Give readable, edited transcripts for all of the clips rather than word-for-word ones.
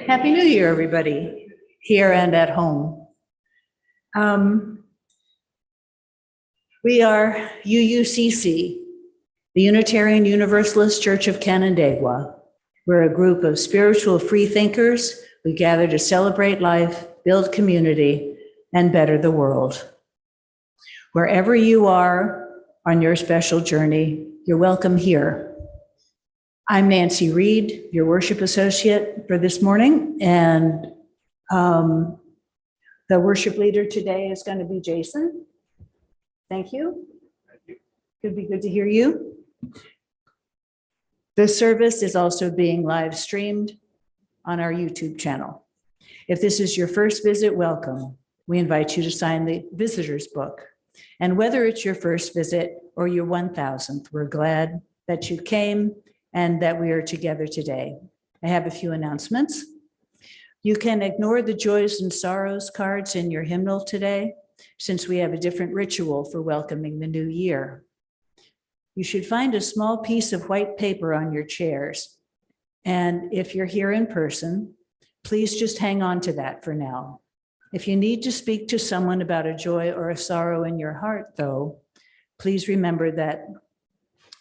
Happy New Year, everybody, here and at home. We are UUCC, the Unitarian Universalist Church of Canandaigua. We're a group of spiritual free thinkers. We gather to celebrate life, build community, and better the world. Wherever you are on your special journey, you're welcome here. I'm Nancy Reed, your worship associate for this morning, and the worship leader today is going to be Jayson. Thank you. Could be good to hear you. This service is also being live streamed on our YouTube channel. If this is your first visit, welcome. We invite you to sign the visitor's book. And whether it's your first visit or your 1000th, we're glad that you came and that we are together today. I have a few announcements. You can ignore the joys and sorrows cards in your hymnal today, since we have a different ritual for welcoming the new year. You should find a small piece of white paper on your chairs. And if you're here in person, please just hang on to that for now. If you need to speak to someone about a joy or a sorrow in your heart, though, please remember that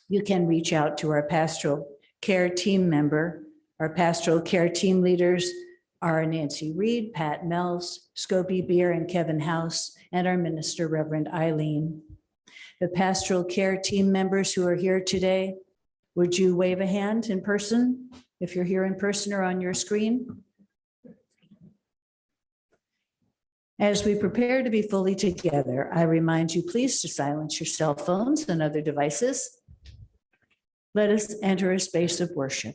you can reach out to our pastoral care team member. Our pastoral care team leaders are Nancy Reed, Pat Mells, Scopey Beer, and Kevin House, and our minister, Reverend Eileen. The pastoral care team members who are here today, would you wave a hand in person if you're here in person or on your screen? As we prepare to be fully together, I remind you please to silence your cell phones and other devices. Let us enter a space of worship.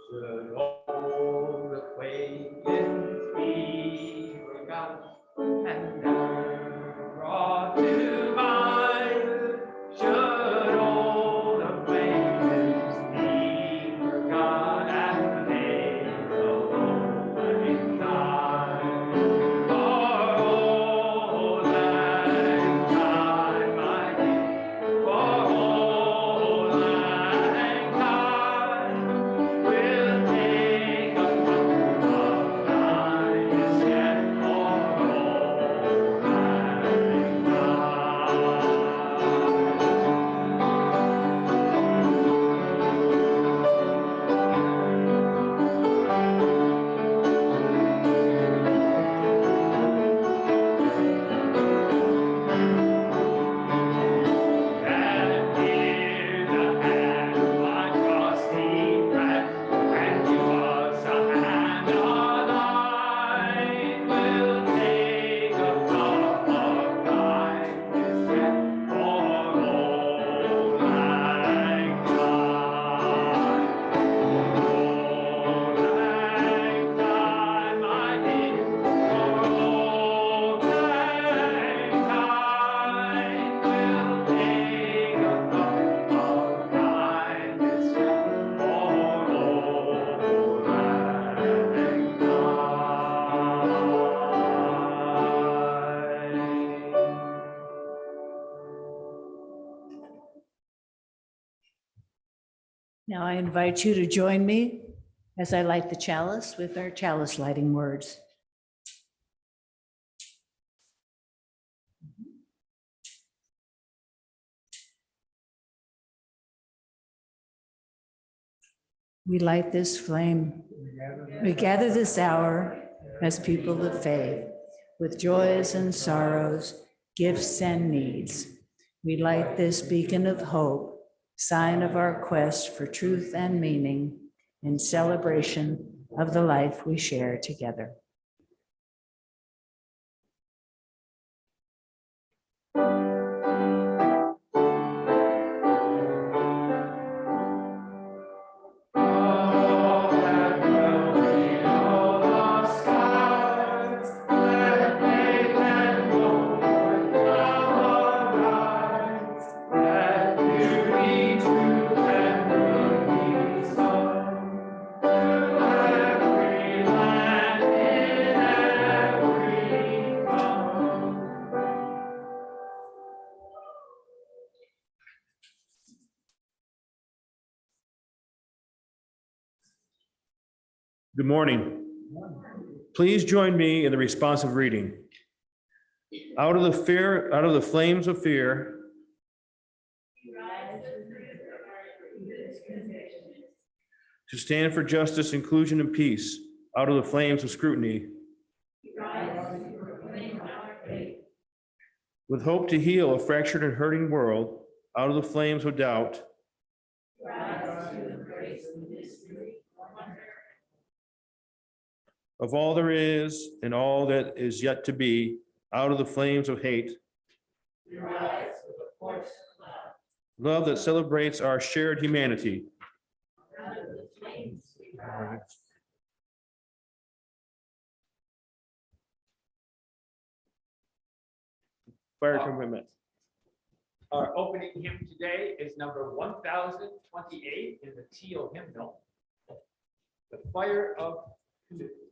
Should old acquaintance be forgot and never brought to mind? Should old acquaintance be Now I invite you to join me as I light the chalice with our chalice lighting words. We light this flame. We gather this hour as people of faith, with joys and sorrows, gifts and needs. We light this beacon of hope, sign of our quest for truth and meaning, in celebration of the life we share together. Good morning. Please join me in the responsive reading. Out of the flames of fear, to stand for justice, inclusion, and peace. Out of the flames of scrutiny, with hope to heal a fractured and hurting world. Out of the flames of doubt, of all there is and all that is yet to be. Out of the flames of hate, love that celebrates our shared humanity. Fire commitment. Our opening hymn today is number 1028 in the teal hymnal, The Fire of Commitment.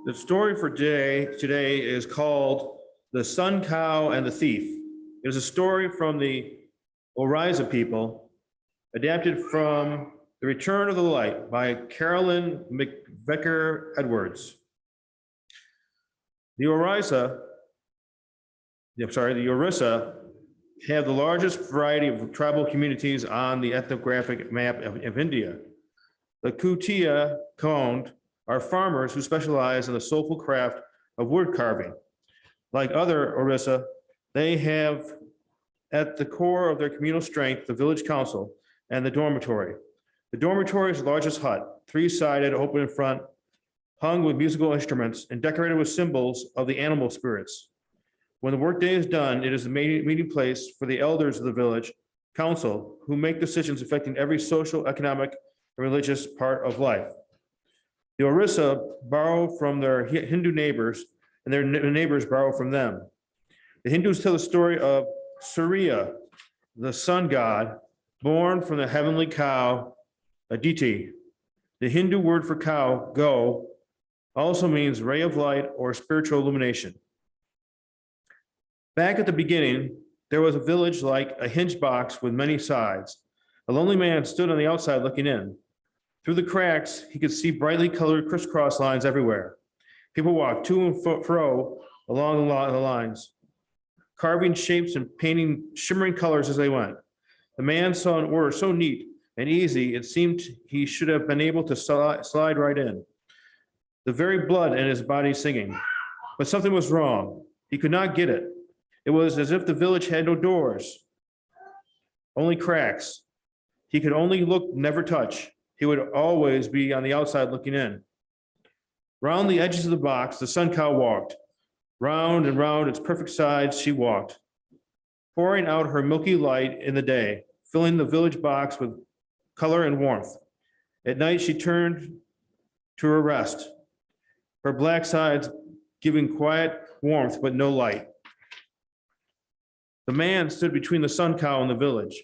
The story for today is called The Sun Cow and the Thief. It is a story from the Oriza people, adapted from The Return of the Light by Carolyn McVicker Edwards. The Orissa have the largest variety of tribal communities on the ethnographic map of India. The Kutia Kond are farmers who specialize in the soulful craft of wood carving. Like other Orissa, they have at the core of their communal strength the village council and the dormitory. The dormitory is the largest hut, three-sided, open in front, hung with musical instruments and decorated with symbols of the animal spirits. When the workday is done, it is the meeting place for the elders of the village council who make decisions affecting every social, economic, and religious part of life. The Orissa borrow from their Hindu neighbors, and their neighbors borrow from them. The Hindus tell the story of Surya, the sun god, born from the heavenly cow, Aditi. The Hindu word for cow, go, also means ray of light or spiritual illumination. Back at the beginning, there was a village like a hinged box with many sides. A lonely man stood on the outside looking in. Through the cracks, he could see brightly colored crisscross lines everywhere. People walked to and fro along the lines, carving shapes and painting shimmering colors as they went. The man saw an order so neat and easy, it seemed he should have been able to slide right in. The very blood in his body singing. But something was wrong. He could not get it. It was as if the village had no doors, only cracks. He could only look, never touch. He would always be on the outside looking in. Round the edges of the box, the sun cow walked. Round and round its perfect sides she walked, pouring out her milky light in the day, filling the village box with color and warmth. At night, she turned to her rest, her black sides giving quiet warmth but no light. The man stood between the sun cow and the village.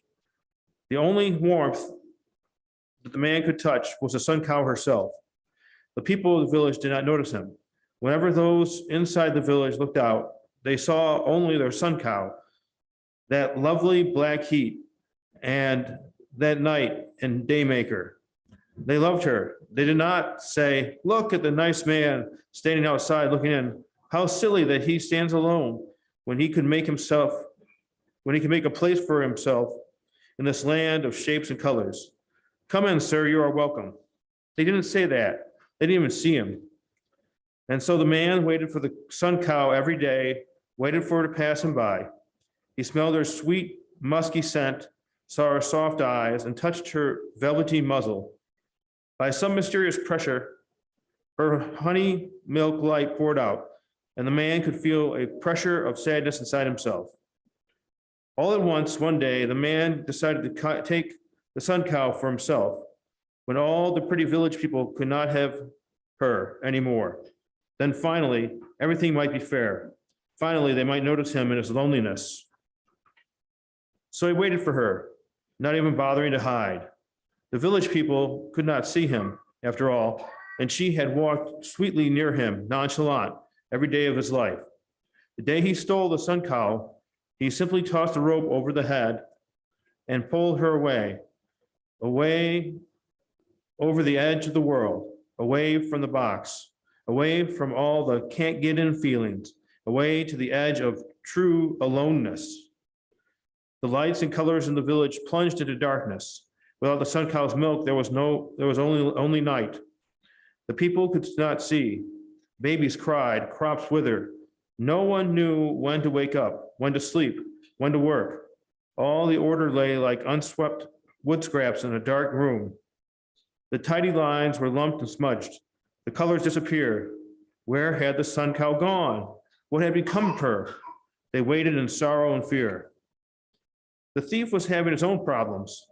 The only warmth that the man could touch was the sun cow herself. The people of the village did not notice him. Whenever those inside the village looked out, they saw only their sun cow, that lovely black heat, and that night and day maker. They loved her. They did not say, look at the nice man standing outside looking in. How silly that he stands alone when he could make a place for himself in this land of shapes and colors. Come in, sir, you are welcome. They didn't say that. They didn't even see him. And so the man waited for the sun cow every day, waited for her to pass him by. He smelled her sweet, musky scent, saw her soft eyes, and touched her velvety muzzle. By some mysterious pressure, her honey milk light poured out, and the man could feel a pressure of sadness inside himself. All at once, one day, the man decided to take the sun cow for himself, when all the pretty village people could not have her anymore. Then finally, everything might be fair. Finally, they might notice him in his loneliness. So he waited for her, not even bothering to hide. The village people could not see him, after all, and she had walked sweetly near him, nonchalant, every day of his life. The day he stole the sun cow, he simply tossed the rope over the head and pulled her away over the edge of the world, away from the box, away from all the can't get in feelings, away to the edge of true aloneness. The lights and colors in the village plunged into darkness. Without the sun cow's milk, there was only night. The people could not see. Babies cried, crops withered. No one knew when to wake up, when to sleep, when to work. All the order lay like unswept wood scraps in a dark room. The tidy lines were lumped and smudged. The colors disappeared. Where had the sun cow gone? What had become of her? They waited in sorrow and fear. The thief was having his own problems.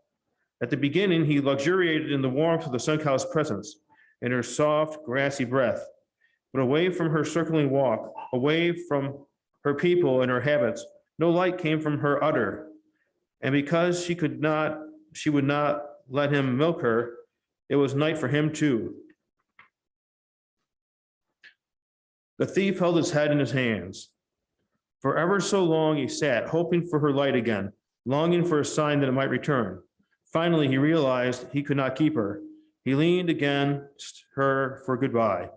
At the beginning, he luxuriated in the warmth of the sun cow's presence and her soft, grassy breath. But away from her circling walk, away from her people and her habits, no light came from her udder. And because she would not let him milk her, It was night for him too. The thief held his head in his hands. For ever so long he sat, hoping for her light again, longing for a sign that it might return. Finally, he realized he could not keep her. He leaned against her for goodbye,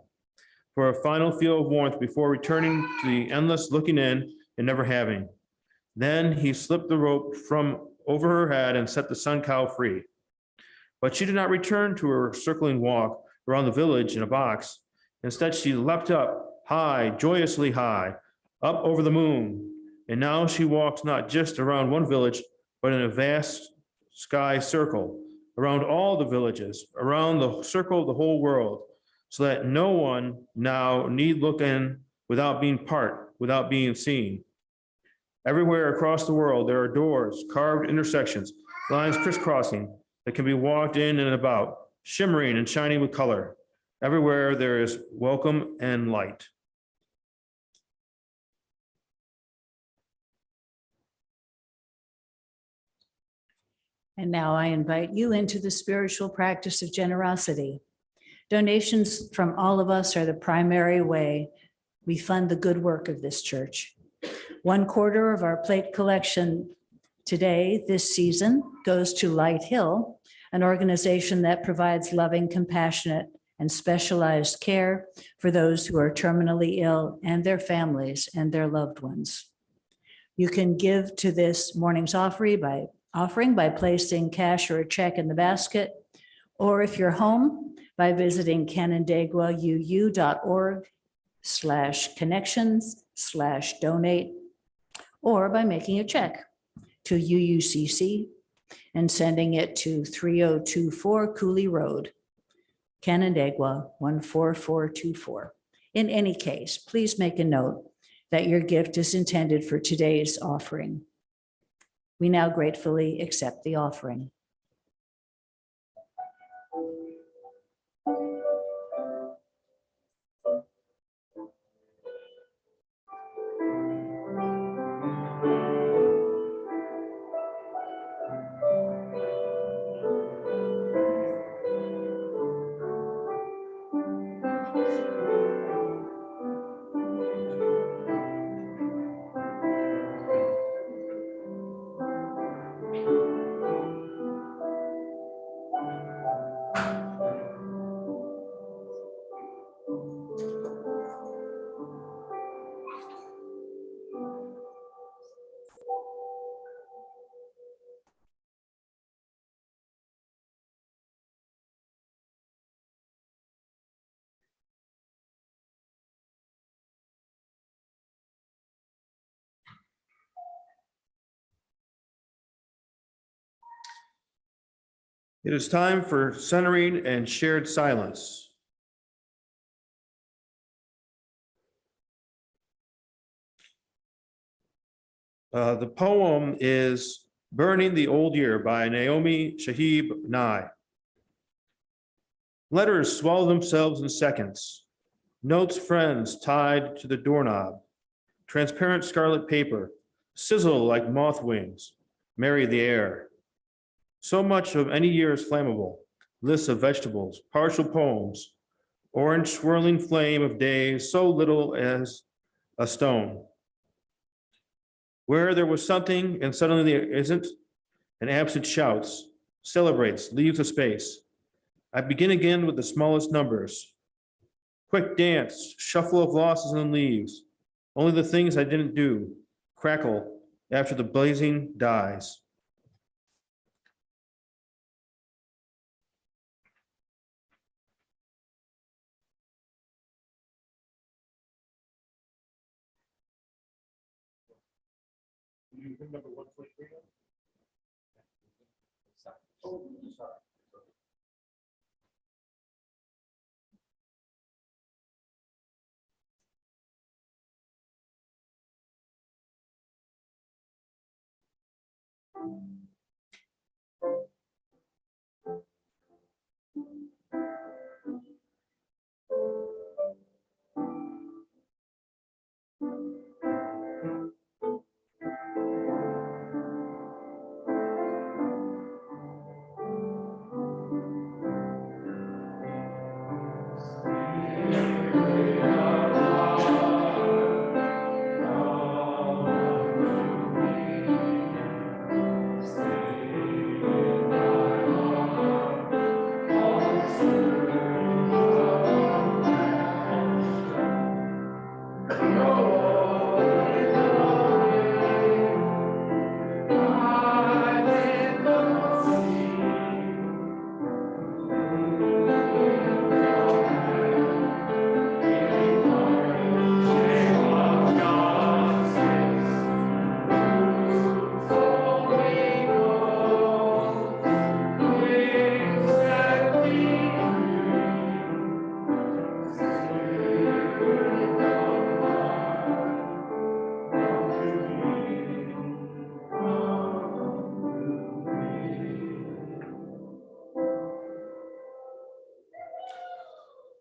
for a final feel of warmth before returning to the endless looking in and never having. Then he slipped the rope from over her head and set the sun cow free. But she did not return to her circling walk around the village in a box. Instead, she leapt up high, joyously high, up over the moon. And now she walks not just around one village, but in a vast sky circle, around all the villages, around the circle of the whole world, so that no one now need look in without being part, without being seen. Everywhere across the world, there are doors, carved intersections, lines crisscrossing that can be walked in and about, shimmering and shining with color. Everywhere there is welcome and light. And now I invite you into the spiritual practice of generosity. Donations from all of us are the primary way we fund the good work of this church. 1/4 of our plate collection today, this season, goes to Light Hill, an organization that provides loving, compassionate, and specialized care for those who are terminally ill and their families and their loved ones. You can give to this morning's offering by placing cash or a check in the basket, or if you're home, by visiting canandaiguauu.org/connections/donate, or by making a check to UUCC and sending it to 3024 Cooley Road, Canandaigua 14424. In any case, please make a note that your gift is intended for today's offering. We now gratefully accept the offering. It is time for centering and shared silence. The poem is Burning the Old Year by Naomi Shahib Nye. Letters swallow themselves in seconds. Notes friends tied to the doorknob. Transparent scarlet paper, sizzle like moth wings, marry the air. So much of any year is flammable. Lists of vegetables, partial poems, orange swirling flame of days, so little as a stone. Where there was something and suddenly there isn't, and absent shouts, celebrates, leaves a space. I begin again with the smallest numbers. Quick dance, shuffle of losses and leaves. Only the things I didn't do, crackle after the blazing dies. You remember 143? Oh, sorry.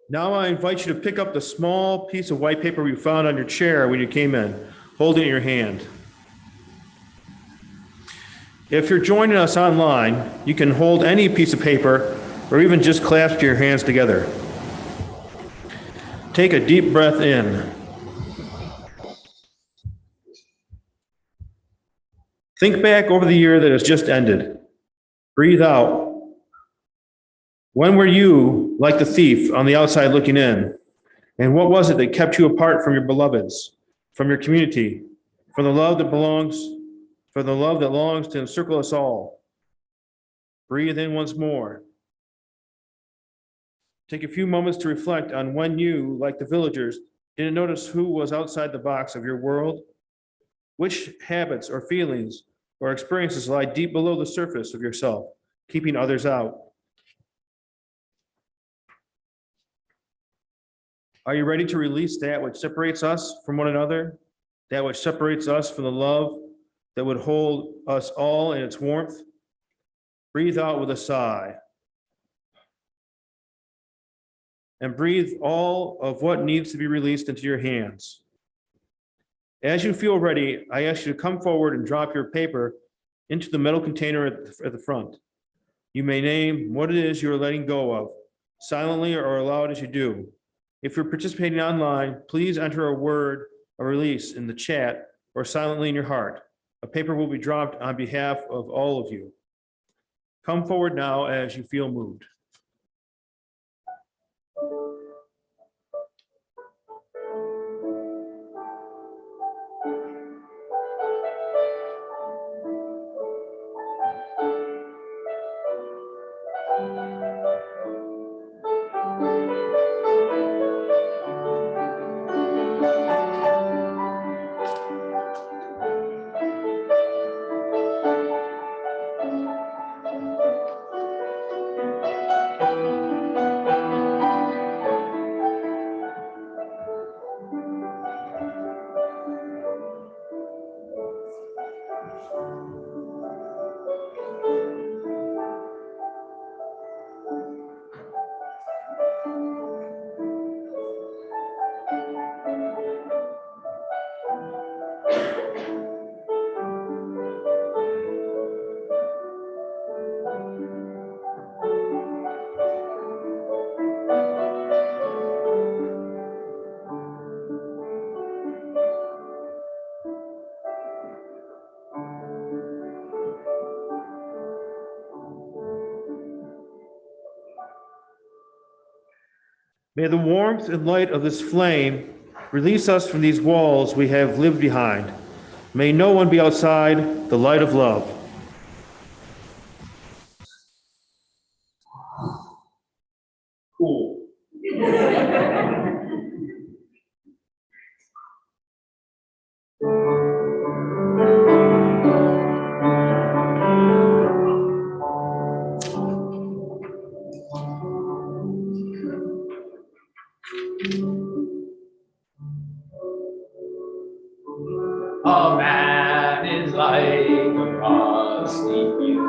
Now I invite you to pick up the small piece of white paper you found on your chair when you came in, hold it in your hand. If you're joining us online, you can hold any piece of paper or even just clasp your hands together. Take a deep breath in. Think back over the year that has just ended. Breathe out. When were you like the thief on the outside looking in? And what was it that kept you apart from your beloveds, from your community, from the love that longs to encircle us all? Breathe in once more. Take a few moments to reflect on when you, like the villagers, didn't notice who was outside the box of your world. Which habits or feelings or experiences lie deep below the surface of yourself, keeping others out? Are you ready to release that which separates us from one another, that which separates us from the love that would hold us all in its warmth? Breathe out with a sigh. And breathe all of what needs to be released into your hands. As you feel ready, I ask you to come forward and drop your paper into the metal container at the front. You may name what it is you are letting go of, silently or aloud as you do. If you're participating online, please enter a word or release in the chat or silently in your heart. A paper will be dropped on behalf of all of you. Come forward now as you feel moved. May the warmth and light of this flame release us from these walls we have lived behind. May no one be outside the light of love. Cool. A man is like a rusty wheel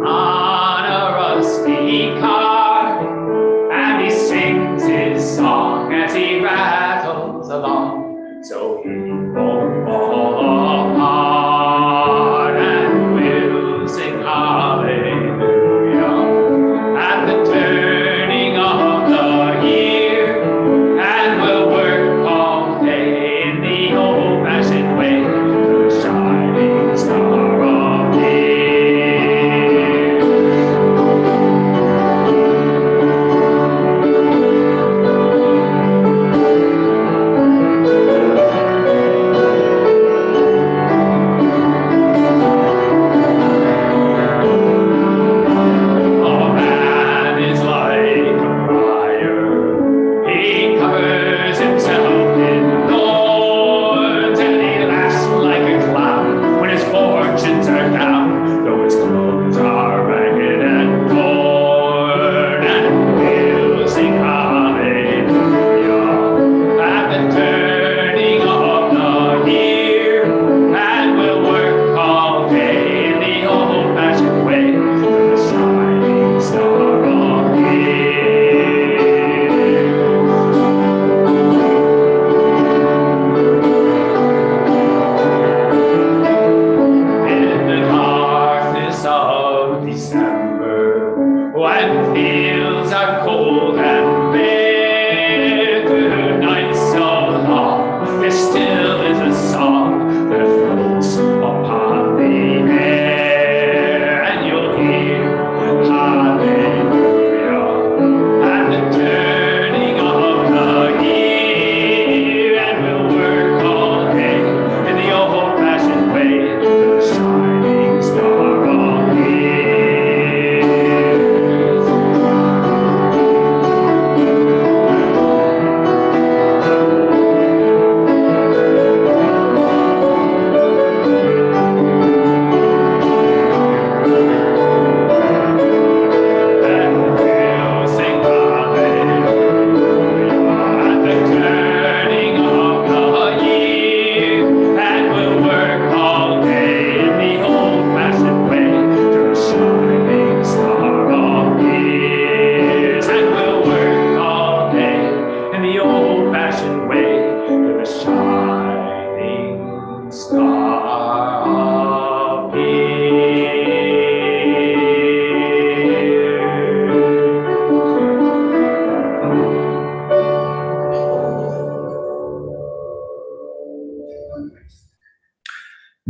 on a rusty car, and he sings his song as he rattles along, so he won't fall apart, and we'll sing hallelujah at the turning of the year, and we'll work all day in the old-fashioned way, the shining star of years.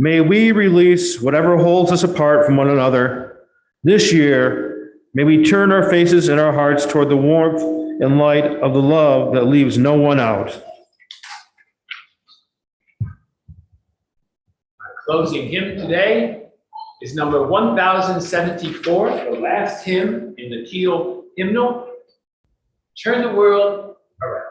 May we release whatever holds us apart from one another. This year, may we turn our faces and our hearts toward the warmth and light of the love that leaves no one out. Our closing hymn today is number 1074, the last hymn in the Teal hymnal. Turn the world around.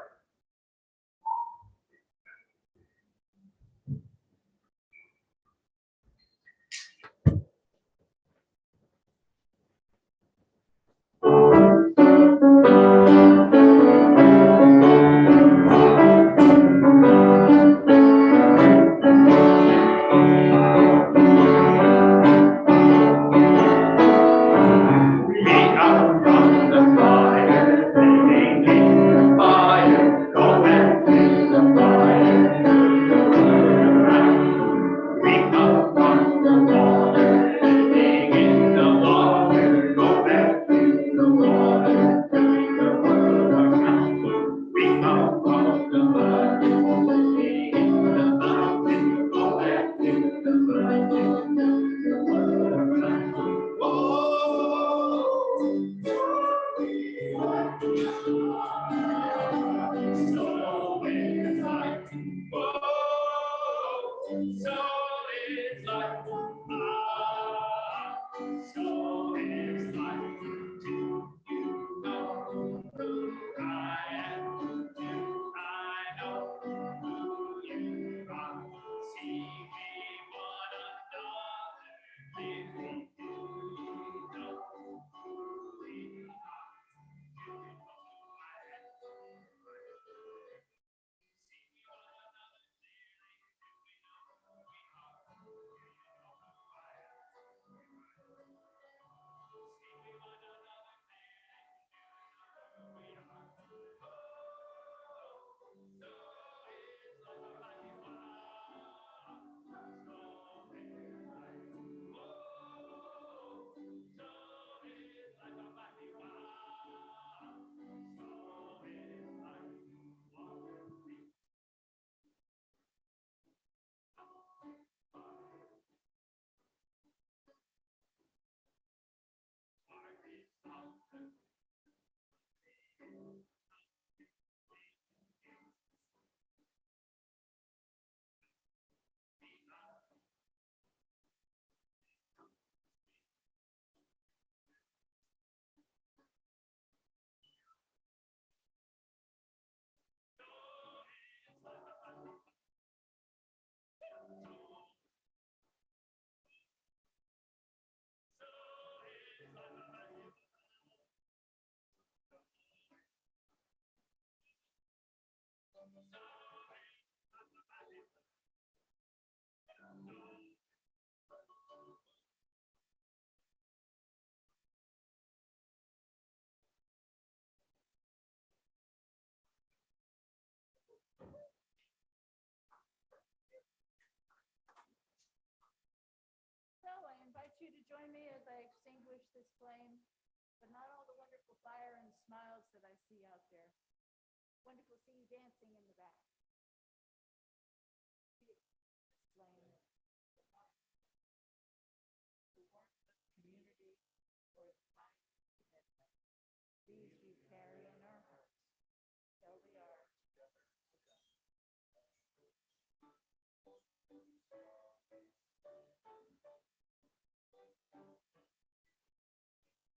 So I invite you to join me as I extinguish this flame, but not all the wonderful fire and smiles that I see out there. Wonderful to see you dancing in the back.